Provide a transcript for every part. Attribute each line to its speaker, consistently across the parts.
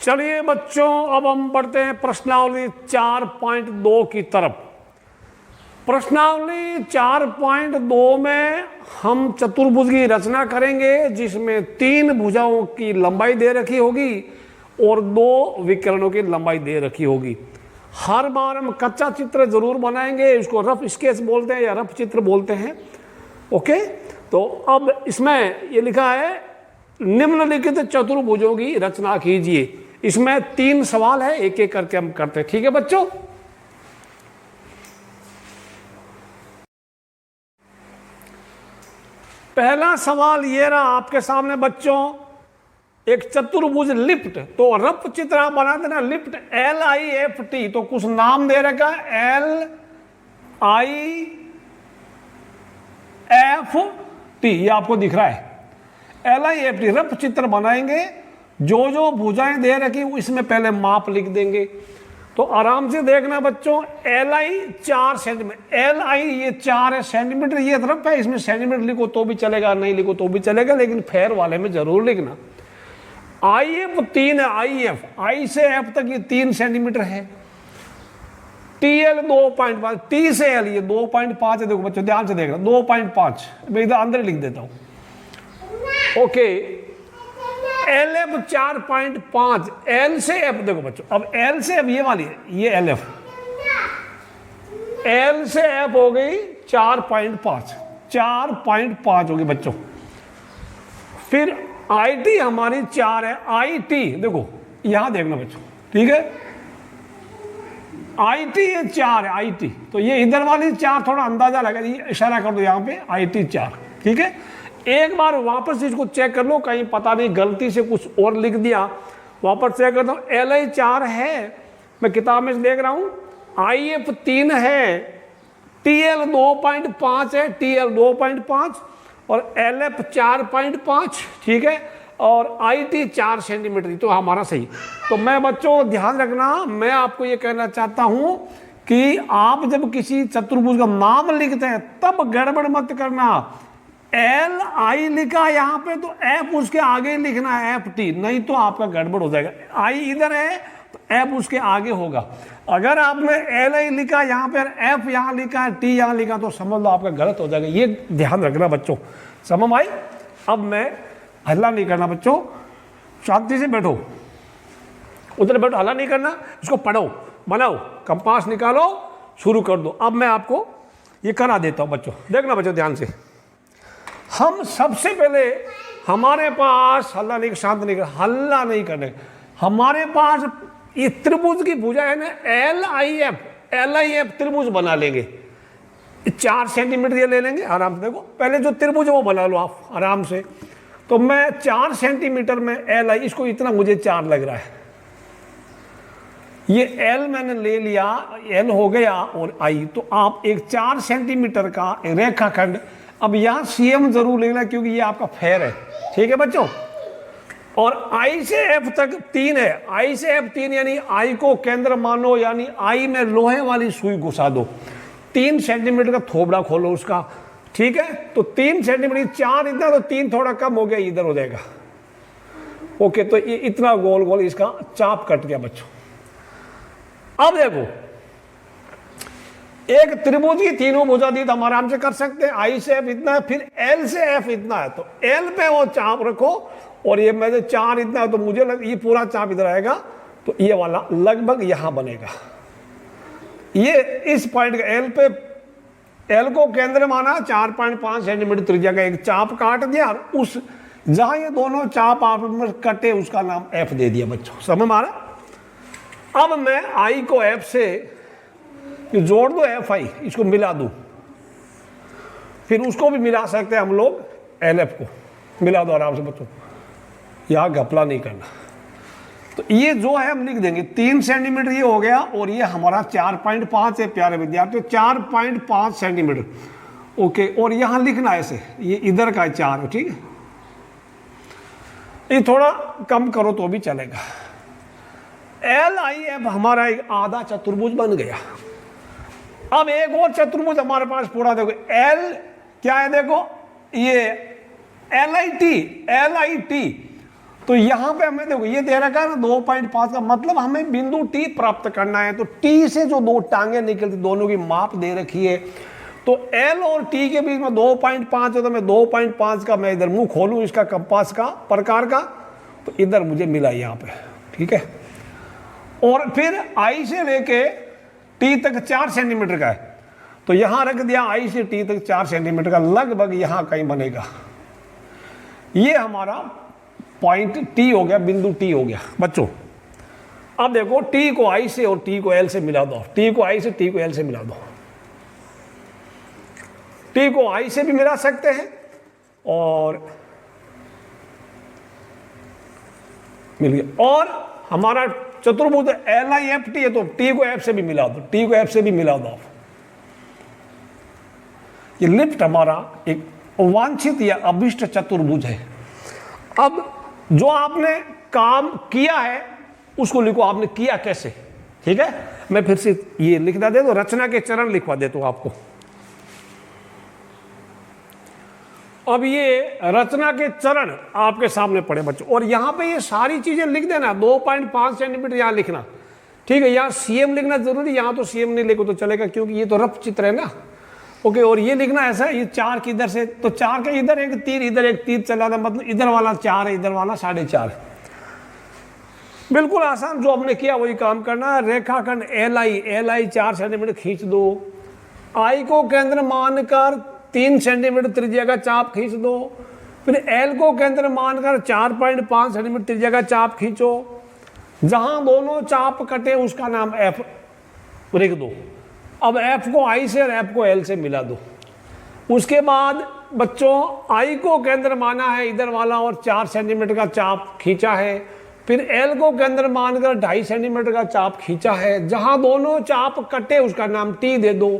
Speaker 1: चलिए बच्चों, अब हम बढ़ते हैं प्रश्नावली 4.2 की तरफ। प्रश्नावली 4.2 में हम चतुर्भुज की रचना करेंगे, जिसमें 3 भुजाओं की लंबाई दे रखी होगी और 2 विकर्णों की लंबाई दे रखी होगी। हर बार हम कच्चा चित्र जरूर बनाएंगे, इसको रफ स्केच बोलते हैं या रफ चित्र बोलते हैं। ओके, तो अब इसमें ये लिखा है निम्नलिखित चतुर्भुजों की रचना कीजिए। इसमें 3 सवाल है, एक एक करके हम करते हैं। ठीक है बच्चों, पहला सवाल ये रहा आपके सामने बच्चों, एक चतुर्भुज लिफ्ट। तो रफ चित्र आप बना देना, लिफ्ट LIFT। तो कुछ नाम दे रखा है LIFT, ये आपको दिख रहा है LIFT। रफ चित्र बनाएंगे, जो जो भुजाएं दे रखी इसमें पहले माप लिख देंगे। तो आराम से देखना बच्चों, LI 4 सेंटीमीटर, LI ये 4 है सेंटीमीटर, ये रफ है, इसमें सेंटीमीटर लिखो तो भी चलेगा, नहीं लिखो तो भी चलेगा, लेकिन फेयर वाले में जरूर लिखना। IF 3 है, IF I से F तक ये 3 सेंटीमीटर है। TL 2.5, T से L ये 2.5 है। देखो बच्चों ध्यान से देखना, 2.5 मैं इधर अंदर लिख देता हूं। ओके, LF 4.5, L से F। देखो बच्चों, अब L से F ये वाली है, ये LF, L से F हो गई 4.5 होगी बच्चों। फिर IT हमारी 4 है, IT देखो यहां देखना बच्चों, ठीक है, IT ये 4 है, IT। तो ये इधर वाली 4 थोड़ा अंदाजा लगा, ये इशारा कर दो यहाँ पे IT 4, ठीक है। एक बार वापस इसको चेक कर लो, कहीं पता नहीं गलती से कुछ और लिख दिया, वापस चेक करता हूँ। LI 4 है, मैं किताब में देख रहा हूँ, IF 3 है, TL 2.5 है, TL 2.5 और LF 4.5, ठीक है, और IT 4 सेंटीमीटर। तो हमारा सही। तो मैं बच्चों ध्यान रखना, मैं आपको ये कहना चाहता हूँ कि आप जब किसी चतुर्भुज का नाम लिखते हैं तब गड़बड़ मत करना। LI लिखा यहाँ पे तो F उसके आगे लिखना है, FT, नहीं तो आपका गड़बड़ हो जाएगा। I इधर है तो F उसके आगे होगा। अगर आपने LI लिखा यहाँ पे, F यहाँ लिखा है, T यहाँ लिखा, तो समझ लो आपका गलत हो जाएगा। ये ध्यान रखना बच्चों, समझ आई। अब मैं हल्ला नहीं करना बच्चों, शांति से बैठो, उधर बैठो, हल्ला नहीं करना, इसको पढ़ो, बनाओ, कंपास निकालो, शुरू कर दो। अब मैं आपको ये करा देता हूँ बच्चों, देखना बच्चों ध्यान से। हम सबसे पहले, हमारे पास हल्ला नहीं, शांत नहीं कर, हल्ला नहीं करने, हमारे पास ये त्रिभुज की भुजा है ना, LIF त्रिभुज बना लेंगे। 4 सेंटीमीटर ये ले लेंगे आराम से। देखो पहले जो त्रिभुज है वो बना लो आप आराम से। तो मैं 4 सेंटीमीटर में LI, इसको इतना मुझे 4 लग रहा है, ये L मैंने ले लिया, L हो गया और I। तो आप एक 4 सेंटीमीटर का रेखाखंड, अब यहां CM जरूर लेना क्योंकि ये आपका फेयर है, ठीक है बच्चों। और I से F तक 3 है, I से F 3 यानी I को केंद्र मानो, यानी I में लोहे वाली सुई घुसा दो। 3 सेंटीमीटर का थोबड़ा खोलो उसका, ठीक है। तो 3 सेंटीमीटर, 4 इतना, तो 3 थोड़ा कम हो गया, इधर हो जाएगा। ओके, तो ये इतना गोल गोल इसका चाप कट गया बच्चों। अब देखो, एक त्रिभुज की तीनों भुजा दी तो हम आराम से कर सकते हैं। I से F इतना है, फिर L से F इतना है, तो L पे वो चाप रखो, और ये मेरे 4 इतना है, तो मुझे ये पूरा चाप इधर आएगा, तो ये वाला लगभग यहां बनेगा। ये इस पॉइंट का L पे, L को केंद्र माना, 4.5 सेंटीमीटर त्रिज्या का एक चाप काट दिया, और उस जहां ये दोनों चाप आप में कटे उसका नाम F दे दिया बच्चों, समझ में आ रहा। अब मैं I को F से जोड़ दो, FI, इसको मिला दूं, फिर उसको भी मिला सकते हैं हम लोग, LF को मिला दो आराम से बच्चों, यहां घपला नहीं करना। तो ये जो है हम लिख देंगे 3 सेंटीमीटर ये हो गया, और ये हमारा 4.5 है प्यारे विद्यार्थियों, 4.5 सेंटीमीटर। ओके, और यहां लिखना है ऐसे, ये इधर का 4 है, ठीक है। ये थोड़ा कम करो तो भी चलेगा। LIF हमारा एक आधा चतुर्भुज बन गया। अब एक और चतुर्भुज हमारे पास पूरा, देखो L क्या है, देखो ये LIT, तो यहाँ पे हमें देखो ये दे रखा है ना 2.5 का, मतलब हमें बिंदु टी प्राप्त करना है। तो टी से जो दो टांगे निकलती दोनों की माप दे रखी है, तो एल और टी के बीच में 2.5 है, तो मैं 2.5 का मैं इधर मुंह खोलूँ इसका कंपास का प्रकार का, तो इधर मुझे मिला यहाँ पे, ठीक है। और फिर आई से लेके टी तक 4 सेंटीमीटर का है, तो यहां रख दिया आई से टी तक 4 सेंटीमीटर का, लगभग यहां कहीं बनेगा। ये हमारा पॉइंट टी हो गया, बिंदु टी हो गया बच्चों। अब देखो टी को आई से और टी को एल से मिला दो, टी को आई से टी को एल से मिला दो। टी को आई से भी मिला सकते हैं और मिल गया। और हमारा चतुर्भुज एल आई एफ टी है, तो टी को एफ से भी मिला दो, टी को एफ से भी मिला दो। ये लिफ्ट हमारा एक वांछित या अभिष्ट चतुर्भुज है। अब जो आपने काम किया है उसको लिखो, आपने किया कैसे, ठीक है। मैं फिर से ये लिखना दे दो, रचना के चरण लिखवा देता हूं आपको। अब ये रचना के चरण आपके सामने पड़े बच्चों, और यहां पे ये सारी चीजें लिख देना। 2.5 सेंटीमीटर यहां लिखना, ठीक है। यहां सीएम लिखना जरूरी, यहां तो सीएम नहीं लिखो तो चलेगा, क्योंकि ये तो रफ चित्र है ना। ओके, और ये लिखना ऐसा, ये 4 की इधर से, तो 4 का इधर एक तीर, इधर एक तीर चला था, मतलब इधर वाला 4 है, इधर वाला 4.5। बिल्कुल आसान, जो हमने किया वही काम करना है। रेखाखंड एल आई 4 सेंटीमीटर खींच दो। आई को केंद्र मानकर 3 सेंटीमीटर त्रिज्या का चाप खींच दो। फिर एल को केंद्र मानकर 4.5 सेंटीमीटर त्रिज्या का चाप खींचो। जहां दोनों चाप कटे उसका नाम एफ लिख दो। अब एफ को आई से और एफ को एल से मिला दो। उसके बाद बच्चों आई को केंद्र माना है इधर वाला और 4 सेंटीमीटर का चाप खींचा है। फिर एल को केंद्र मानकर 2.5 सेंटीमीटर का चाप खींचा है। जहां दोनों चाप कटे उसका नाम टी दे दो।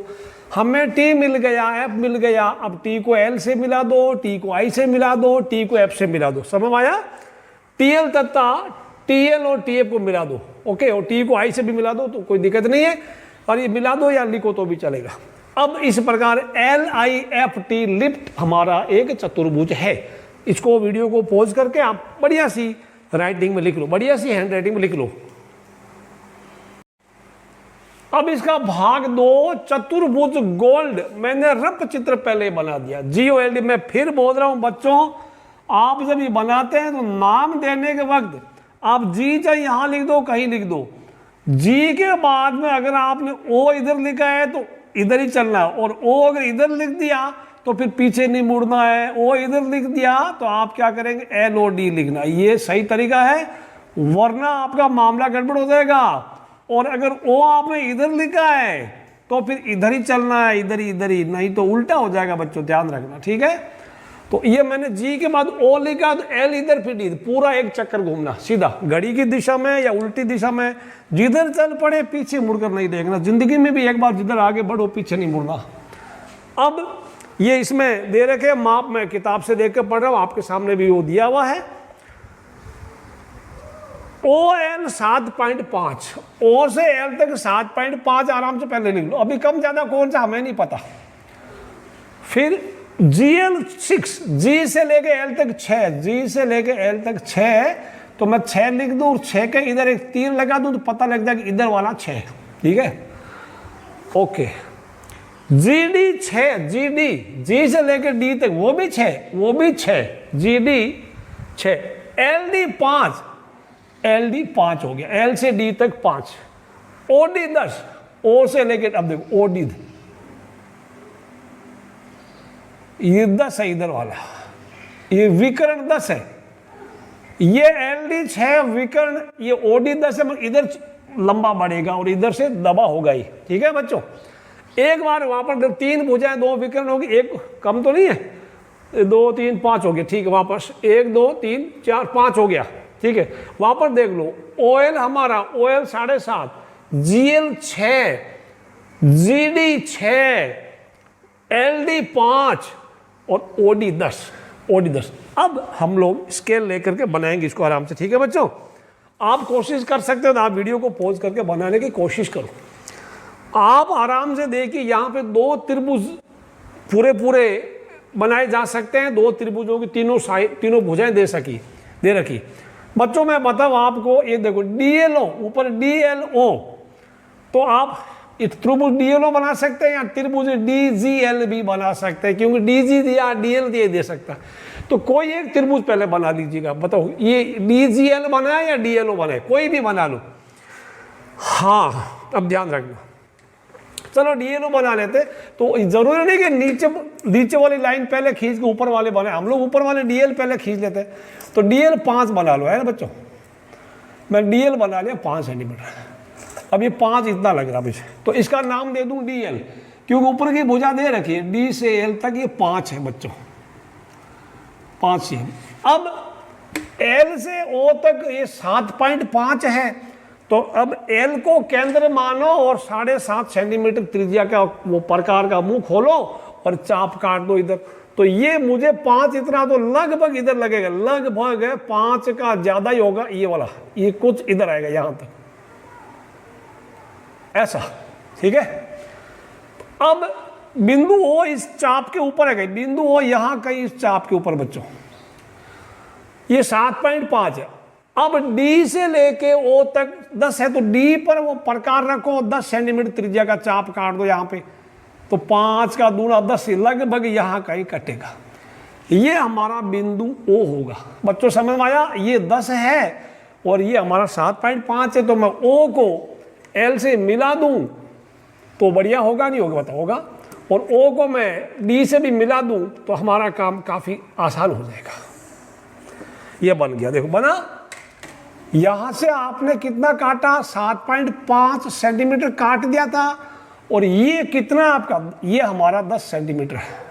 Speaker 1: हमें टी मिल गया, एफ मिल गया। अब टी को एल से मिला दो, टी को आई से मिला दो, टी को एफ से मिला दो। समझ आया? टीएल तथा टीएल और टीएफ को मिला दो। ओके, और टी को आई से भी मिला दो तो कोई दिक्कत नहीं है, और ये मिला दो या लिखो तो भी चलेगा। अब इस प्रकार L I F T lift हमारा एक चतुर्भुज है। इसको वीडियो को पॉज करके आप बढ़िया सी राइटिंग में लिख लो, बढ़िया सी हैंड राइटिंग में लिख लो। अब इसका भाग 2 चतुर्भुज गोल्ड, मैंने रफ चित्र पहले बना दिया, GOLD। मैं फिर बोल रहा हूं बच्चों, आप जब ये बनाते हैं तो नाम देने के वक्त आप जी चाहे यहां लिख दो, कहीं लिख दो। जी के बाद में अगर आपने ओ इधर लिखा है तो इधर ही चलना है, और ओ अगर इधर लिख दिया तो फिर पीछे नहीं मुड़ना है। ओ इधर लिख दिया तो आप क्या करेंगे, LOD लिखना। ये सही तरीका है, वरना आपका मामला गड़बड़ हो जाएगा। और अगर ओ आपने इधर लिखा है तो फिर इधर ही चलना है, इधर ही, नहीं तो उल्टा हो जाएगा बच्चों, ध्यान रखना, ठीक है। तो ये मैंने जी के बाद ओ लिखा तो एल इधर फिर इधर, पूरा एक चक्कर घूमना सीधा घड़ी की दिशा में या उल्टी दिशा में, जिधर चल पड़े पीछे मुड़कर नहीं देखना। जिंदगी में भी एक बार जिधर आगे बढ़ो पीछे नहीं मुड़ना। अब ये इसमें दे रखे माप, मैं किताब से देख कर पढ़ रहा हूं, आपके सामने भी वो दिया हुआ है। OL 7.5, O से L तक 7.5 आराम से पहले लिख लो। अभी कम ज्यादा कौन सा हमें नहीं पता। फिर GL 6, G से लेके L तक 6, G से लेके L तक 6, तो मैं 6 लिख दूं और 6 के इधर एक तीर लगा दूं तो पता लग जाए कि इधर वाला 6, ठीक है। ओके, GD 6, GD G से लेके D तक वो भी 6, वो भी 6, GD 6, LD 5, LD 5 हो गया, L से D तक 5, OD 10, O से लेके, अब देखो OD ये 10 है इधर वाला, ये विकर्ण 10 है, ये LD 6 विकर्ण, ये OD 10 है, मगर इधर लंबा बढ़ेगा और इधर से दबा होगा ही, ठीक है बच्चों। एक बार वहां पर 3 भुजाएं 2 विकर्ण होगी, एक कम तो नहीं है, 2 3 5 हो गया, ठीक है। वापस 1 2 3 4 5 हो गया, ठीक है। वहां पर देख लो, OL हमारा OL 7.5, GL 6, GD 6, LD 5 और OD 10, OD 10। अब हम लोग स्केल लेकर के बनाएंगे इसको आराम से, ठीक है बच्चों। आप कोशिश कर सकते हो तो आप वीडियो को पॉज करके बनाने की कोशिश करो। आप आराम से देखिए, यहाँ पे 2 त्रिभुज पूरे बनाए जा सकते हैं। 2 त्रिभुजों की तीनों भुजाएं दे रखी। बच्चों मैं बताऊं आपको, ये देखो DLO, ऊपर DLO, तो आप त्रिभुज DLO बना सकते हैं या त्रिभुज DGL भी बना सकते हैं, क्योंकि DG दिया DL दे सकता है। तो कोई एक त्रिभुज पहले बना लीजिएगा, बताओ ये DGL बनाए या DLO बनाए, कोई भी बना लो। हाँ अब ध्यान रखना, चलो DLO बना लेते। तो जरूरी नहीं कि नीचे वाली लाइन पहले खींच के ऊपर वाले बनाए, हम लोग ऊपर वाले DL पहले खींच लेते हैं। तो DL 5 बना लो, है ना बच्चों, मैं DL बना लिया 5 सेंटीमीटर। अब ये 5 इतना लग रहा मुझे, तो इसका नाम दे दूं DL, क्योंकि ऊपर की भुजा दे रखी है D से L तक, ये 5 है बच्चों, 5 cm। अब L से O तक ये 7.5 है, तो अब L को केंद्र मानो और 7.5 सेंटीमीटर त्रिज्या का वो प्रकार का मुंह खोलो और चाप काट दो इधर। तो ये मुझे 5 इतना तो लगभग इधर लगेगा, लगभग 5 का ज्यादा ही होगा ये वाला, ये कुछ इधर आएगा यहां तक, ऐसा, ठीक है। अब बिंदु O इस चाप के ऊपर है कहीं, बिंदु O यहां कहीं इस चाप के ऊपर बच्चों, ये 7.5 है। अब D से लेके O तक 10 है, तो D पर वो प्रकार रखो, 10 सेंटीमीटर त्रिज्या का चाप काट दो यहां पे, तो 5 का दूना 10, लगभग यहां कहीं कटेगा। ये हमारा बिंदु O होगा। बच्चों समझ में आया, ये 10 है और ये हमारा 7.5 है, तो मैं O को L से मिला दूं तो बढ़िया होगा, नहीं होगा बताओ, होगा। और O को मैं D से भी मिला दूं तो हमारा काम काफी आसान हो जाएगा। ये बन गया, देखो बना। यहां से आपने कितना काटा, 7.5 सेंटीमीटर काट दिया था, और ये कितना आपका, ये हमारा 10 सेंटीमीटर है।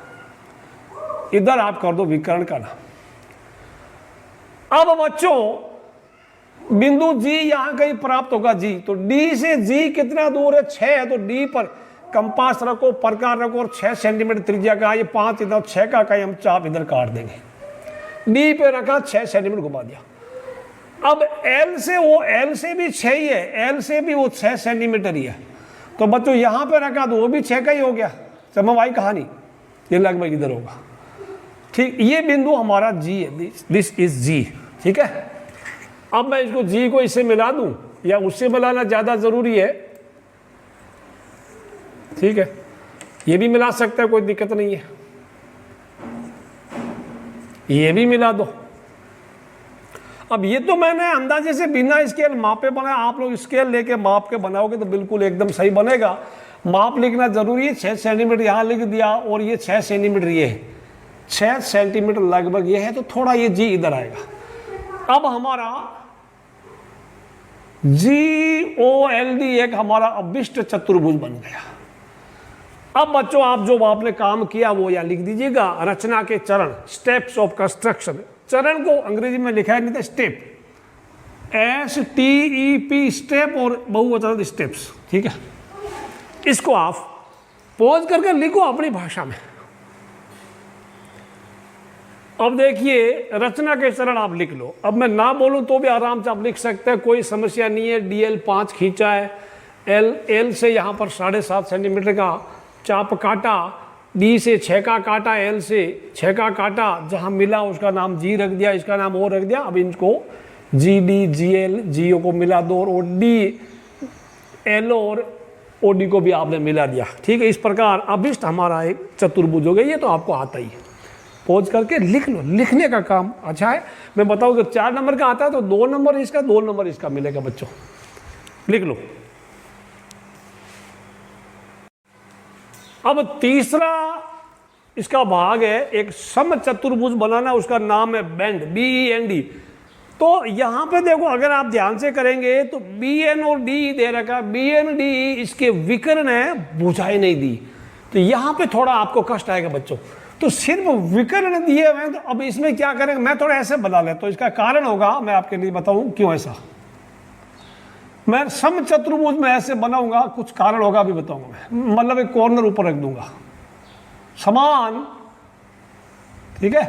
Speaker 1: इधर आप कर दो विकर्ण का नाम। अब बच्चों बिंदु G यहां कहीं प्राप्त होगा G, तो D से G कितना दूर है, 6 है, तो D पर कंपास रखो, प्रकार रखो, और 6 सेंटीमीटर त्रिज्या का, ये 5 इधर, 6 का कहीं हम चाप इधर काट देंगे। D पे रखा, 6 सेंटीमीटर घुमा दिया। अब L से वो, L से भी 6 ही है, L से भी वो 6 सेंटीमीटर ही है, तो बच्चों यहां पे रखा तो वो भी 6 का ही हो गया। समझ आई कहानी, ये लगभग इधर होगा, ठीक। ये बिंदु हमारा G है, दिस इज G, ठीक है। अब मैं इसको G को इससे मिला दूं या उससे मिलाना ज्यादा जरूरी है, ठीक है, ये भी मिला सकता है, कोई दिक्कत नहीं है, ये भी मिला दो। अब ये तो मैंने अंदाजे से बिना स्केल मापे बनाया, आप लोग स्केल लेके माप के बनाओगे तो बिल्कुल एकदम सही बनेगा। माप लिखना जरूरी है, 6 सेंटीमीटर यहाँ लिख दिया, और ये 6 सेंटीमीटर ये है, 6 सेंटीमीटर लगभग ये है, तो थोड़ा ये G इधर आएगा। अब हमारा GOLD एक हमारा अभिष्ट चतुर्भुज बन गया। अब बच्चों आप जो आपने काम किया वो यहाँ लिख दीजिएगा, रचना के चरण, स्टेप्स ऑफ कंस्ट्रक्शन। चरण को अंग्रेजी में लिखा है नहीं था, स्टेप, STEP, स्टेप, और बहुवचन स्टेप्स, ठीक है। इसको आप पॉज करके लिखो अपनी भाषा में। अब देखिए रचना के चरण आप लिख लो, अब मैं ना बोलूं तो भी आराम से आप लिख सकते हैं, कोई समस्या नहीं है। DL 5 खींचा है, L से यहाँ पर 7.5 सेंटीमीटर का चाप काटा, D से 6 का काटा, L से 6 का काटा, जहाँ मिला उसका नाम G रख दिया, इसका नाम O रख दिया। अब इनको GD, GL, GO को मिला दो, और OD, LO और OD को भी आपने मिला दिया, ठीक है। इस प्रकार अभिष्ट हमारा एक चतुर्भुज हो गया। ये तो आपको आता ही है, पॉज करके लिख लो, लिखने का काम अच्छा है। मैं बताऊँ कि 4 नंबर का आता है तो 2 नंबर इसका, 2 नंबर इसका मिलेगा बच्चों, लिख लो। अब तीसरा इसका भाग है एक समचतुर्भुज बनाना, उसका नाम है बेंड, BEND। तो यहां पे देखो, अगर आप ध्यान से करेंगे तो BN और DE दे रखा, BN DE इसके विकर्ण है, भुजाएं नहीं दी, तो यहां पे थोड़ा आपको कष्ट आएगा बच्चों। तो सिर्फ विकर्ण दिए हुए, तो अब इसमें क्या करेंगे, मैं थोड़ा ऐसे बना लेता, तो इसका कारण होगा, मैं आपके लिए बताऊं क्यों ऐसा। मैं समचतुर्भुज में ऐसे बनाऊंगा, कुछ कारण होगा अभी बताऊंगा मैं, मतलब एक कॉर्नर ऊपर रख दूंगा समान, ठीक है।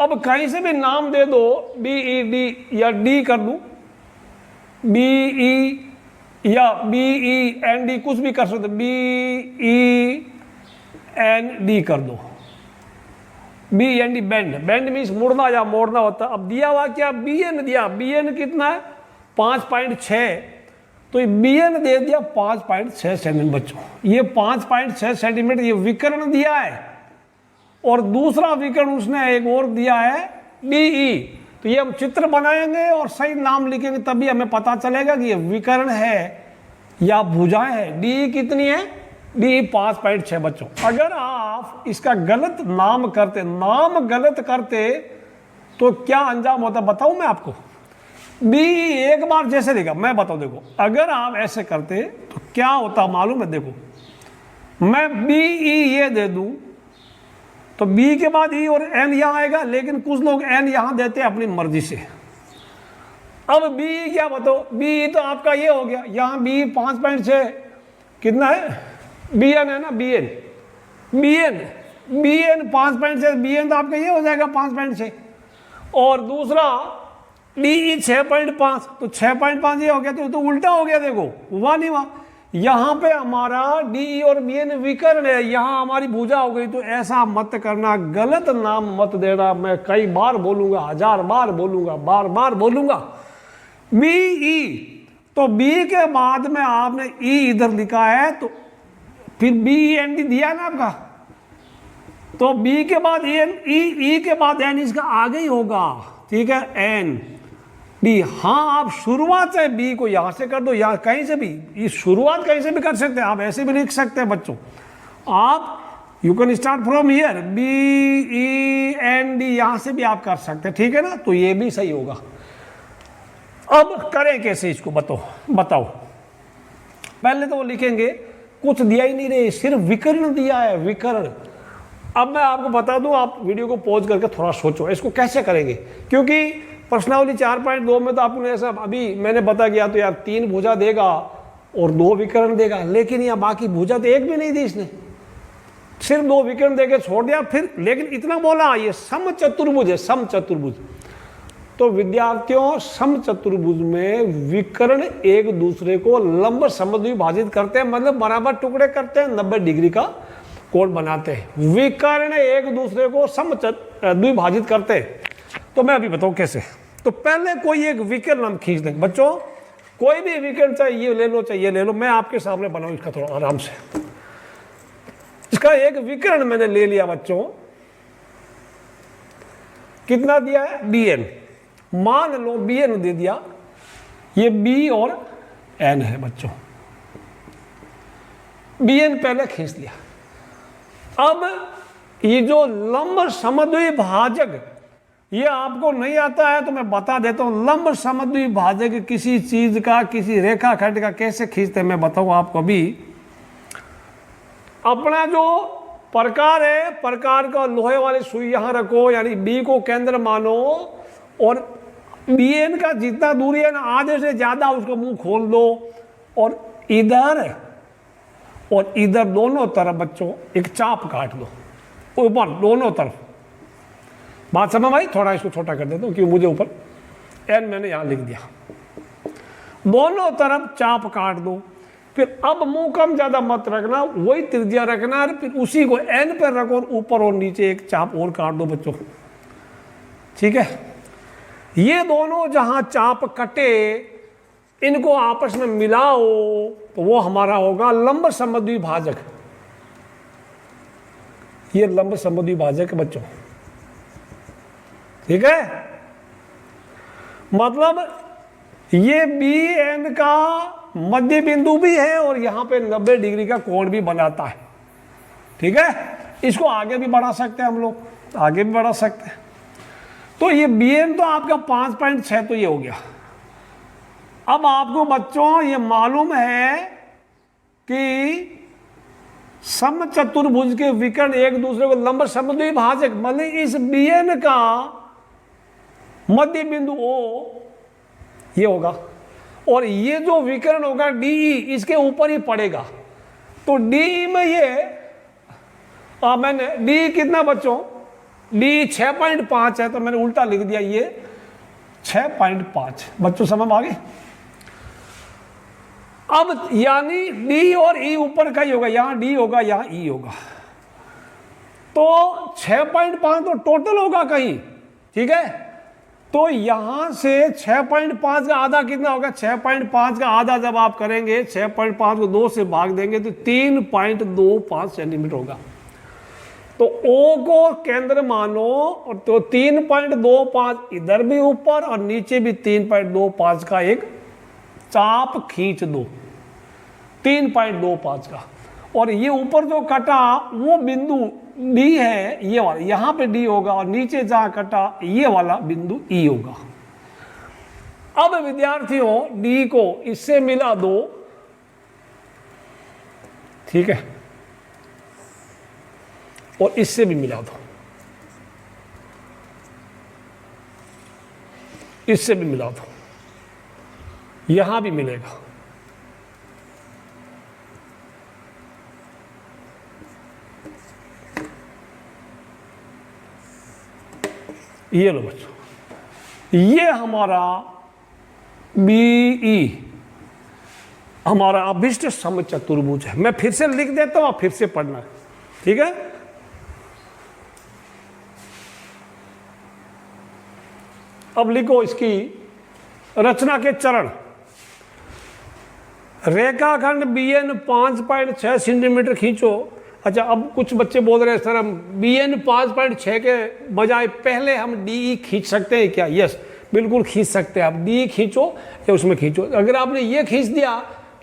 Speaker 1: अब कहीं से भी नाम दे दो, BED या D कर दूं, BE या BEND, कुछ भी कर सकते, BEND कर दो, B N D bend, bend means मुड़ना या मोड़ना होता है। अब दिया हुआ क्या, बी एन दिया, बी एन कितना है 5.6, तो ये बी एन दे दिया 5.6 सेंटीमीटर बच्चों। ये 5.6 सेंटीमीटर ये विकर्ण दिया है, और दूसरा विकर्ण उसने एक और दिया है डीई। तो ये हम चित्र बनाएंगे और सही नाम लिखेंगे तभी हमें पता चलेगा कि ये विकर्ण है या भुजाएं है। डी कितनी है, डी 5.6 बच्चों। अगर आप इसका गलत नाम गलत करते तो क्या अंजाम होता बताऊं मैं आपको। बी एक बार जैसे देगा, मैं बताऊं, देखो अगर आप ऐसे करते तो क्या होता मालूम है। देखो मैं बी ई ये दे दूं तो बी के बाद ई और एन यहां आएगा, लेकिन कुछ लोग एन यहां देते हैं अपनी मर्जी से। अब बी क्या बताओ, बी तो आपका ये हो गया, यहां बी 5.6 कितना है, बी एन है ना, बी एन 5.6, बी एन तो आपका ये हो जाएगा 5.6, और दूसरा डी 6.5, तो 6.5 ये हो गया, तो उल्टा हो गया। देखो हुआ नहीं हुआ, यहाँ पे हमारा डी और बी एन विकर्ण है, यहाँ हमारी भुजा हो गई। तो ऐसा मत करना, गलत नाम मत देना। मैं कई बार बोलूंगा, 1000 बार बोलूंगा, बार बार बोलूंगा। बी ई, तो बी के बाद में आपने ई इधर लिखा है, तो फिर बी एन डी दिया ना आपका, तो बी के बाद एन, ई के बाद एन इसका आगे ही होगा, ठीक है, एन डी। हाँ आप शुरुआत से बी को यहां से कर दो, या कहीं से भी, ये शुरुआत कहीं से भी कर सकते हैं, आप ऐसे भी लिख सकते हैं बच्चों। आप you can start from here, B E N D, यहां से भी आप कर सकते हैं, ठीक है ना। तो ये भी सही होगा। अब करें कैसे इसको, बताओ। पहले तो वो लिखेंगे, कुछ दिया ही नहीं रहे, सिर्फ विकर्ण दिया है, विकर्ण। अब मैं आपको बता दूं, आप वीडियो को पॉज करके थोड़ा सोचो इसको कैसे करेंगे, क्योंकि प्रश्नावली 4.2 में तो आपने ऐसा अभी मैंने बता गया, तो यार 3 भुजा देगा और 2 विकर्ण देगा, लेकिन यहाँ बाकी भुजा तो एक भी नहीं दी इसने, सिर्फ 2 विकर्ण देके छोड़ दिया। फिर लेकिन इतना बोला ये समचतुर्भुज है, समचतुर्भुज। तो विद्यार्थियों समचतुर्भुज में विकर्ण एक दूसरे को लंब समद्विभाजित करते हैं, मतलब बराबर टुकड़े करते हैं, 90 डिग्री का कोण बनाते हैं। विकर्ण एक दूसरे को समद्विभाजित करते हैं। तो मैं अभी बताऊं कैसे। तो पहले कोई एक विकर्ण हम खींच देंगे बच्चों, कोई भी विकर्ण, चाहे ये ले लो चाहे ये ले लो, मैं आपके सामने बनाऊं इसका थोड़ा आराम से। इसका एक विकर्ण मैंने ले लिया बच्चों, कितना दिया है, बी एन, मान लो बी एन दे दिया, ये बी और एन है बच्चों, बी एन पहले खींच लिया। अब ये जो लंब समद्विभाजक, ये आपको नहीं आता है तो मैं बता देता हूं। लंब समद्विभाजक किसी चीज का, किसी रेखाखंड का कैसे खींचते हैं मैं बताऊं आपको। अभी अपना जो प्रकार है, प्रकार का लोहे वाली सुई यहां रखो, यानी बी को केंद्र मानो, और बी एन का जितना दूरी है ना, आधे से ज्यादा उसका मुंह खोल दो, और इधर और इधर दोनों तरफ बच्चों एक चाप काट दो, ऊपर दोनों तरफ। बात समझ भाई, थोड़ा इसको छोटा कर देता हूं क्योंकि मुझे ऊपर एन मैंने यहां लिख दिया, दोनों तरफ चाप काट दो। फिर अब मुंह कम ज्यादा मत रखना, वही त्रिज्या रखना, और फिर उसी को एन पर रखो, और ऊपर और नीचे एक चाप और काट दो बच्चों, ठीक है। ये दोनों जहां चाप कटे इनको आपस में मिलाओ, तो वो हमारा होगा लंब समद्विभाजक। ये लंब समद्विभाजक है बच्चों, ठीक है। मतलब ये बी एन का मध्य बिंदु भी है, और यहां पे 90 डिग्री का कोण भी बनाता है, ठीक है। इसको आगे भी बढ़ा सकते हैं हम लोग, आगे भी बढ़ा सकते हैं। तो ये बी एन तो आपका 5.6 तो ये हो गया। अब आपको बच्चों ये मालूम है कि समचतुर्भुज के विकर्ण एक दूसरे को लंब समद्विभाजक, मतलब इस बी एन का मध्य बिंदु ओ ये होगा, और ये जो विकर्ण होगा डी इसके ऊपर ही पड़ेगा। तो डी में ये मैंने डी कितना बच्चों, डी 6.5 है, तो मैंने उल्टा लिख दिया, ये 6.5 बच्चों समझ आ गए। अब यानी डी और ई ऊपर का ही होगा, यहां डी होगा यहां ई होगा। तो 6.5 तो टोटल होगा कहीं, ठीक है। तो यहां से 6.5 का आधा कितना होगा, 6.5 का आधा जब आप करेंगे 6.5 को 2 से भाग देंगे तो 3.25 सेंटीमीटर होगा। तो O को केंद्र मानो, और तो 3.25 इधर भी ऊपर और नीचे भी 3.25 का एक चाप खींच दो, 3.25 का। और ये ऊपर जो कटा वो बिंदु D है, ये वाला यहां पे D होगा, और नीचे जहां कटा ये वाला बिंदु E होगा। अब विद्यार्थियों D को इससे मिला दो, ठीक है, और इससे भी मिला दो, इससे भी मिला दो, यहां भी मिलेगा। ये लो बच्चों, ये हमारा BE हमारा अभिष्ट समचतुर्भुज है। मैं फिर से लिख देता हूं, आप फिर से पढ़ना, ठीक है। अब लिखो इसकी रचना के चरण। रेखाखंड BN 5.6 सेंटीमीटर खींचो। अच्छा, अब कुछ बच्चे बोल रहे हैं सर हम BN 5.6 के बजाय पहले हम DE खींच सकते हैं क्या? यस, बिल्कुल खींच सकते हैं आप। DE खींचो या उसमें खींचो। अगर आपने ये खींच दिया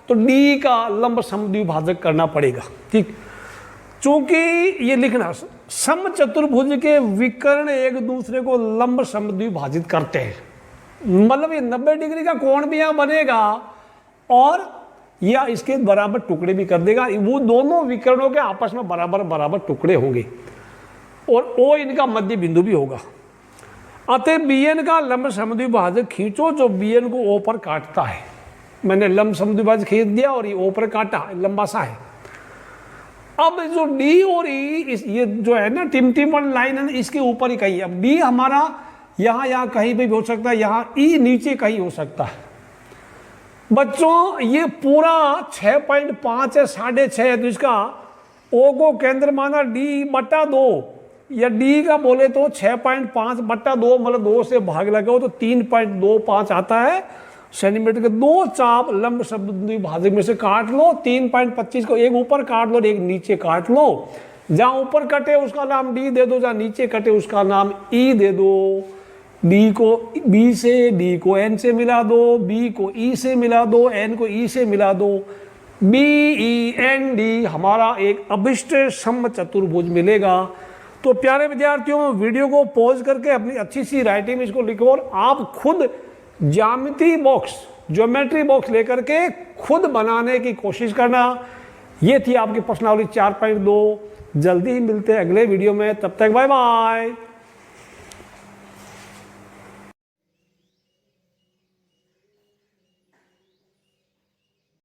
Speaker 1: तो DE का लंब समद्विभाजक करना पड़ेगा, ठीक। चूंकि ये लिखना, समचतुर्भुज के विकर्ण एक दूसरे को लंब समद्विभाजित करते हैं, मतलब ये 90 डिग्री का कोण भी यहां बनेगा और या इसके बराबर टुकड़े भी कर देगा। वो दोनों विकर्णों के आपस में बराबर बराबर टुकड़े होंगे और O इनका मध्य बिंदु भी होगा। अतः BN का लंब समद्विभाजक खींचो जो BN को O पर काटता है। मैंने लंब समद्विभाजक खींच दिया और ये O पर काटा, लंबा सा है। अब जो D और E ये जो है ना टिमटिम लाइन है ना, इसके ऊपर ही कहीं। अब D हमारा यहाँ कहीं पे भी हो सकता है, यहाँ E नीचे कहीं हो सकता है। बच्चों ये पूरा 6.5 है, 6.5 है, तो इसका O को केंद्र माना D/2 या D का बोले तो 6.5/2 मतलब 2 से भाग लगाओ तो 3.25 आता है सेंटीमीटर के। 2 चाप लंब समद्विभाजक में से काट लो, 3.25 को एक ऊपर काट लो और एक नीचे काट लो। जहां ऊपर कटे उसका नाम D दे दो, जहां नीचे कटे उसका नाम E दे दो। D को B से, D को N से मिला दो, B को E से मिला दो, N को E से मिला दो। BEND हमारा एक अभिष्ट समचतुर्भुज मिलेगा। तो प्यारे विद्यार्थियों, वीडियो को पॉज करके अपनी अच्छी सी राइटिंग में इसको लिखो और आप खुद ज्योमेट्री बॉक्स लेकर के खुद बनाने की कोशिश करना। ये थी आपकी प्रश्नावली 4.2। जल्दी ही मिलते हैं अगले वीडियो में, तब तक बाय बाय।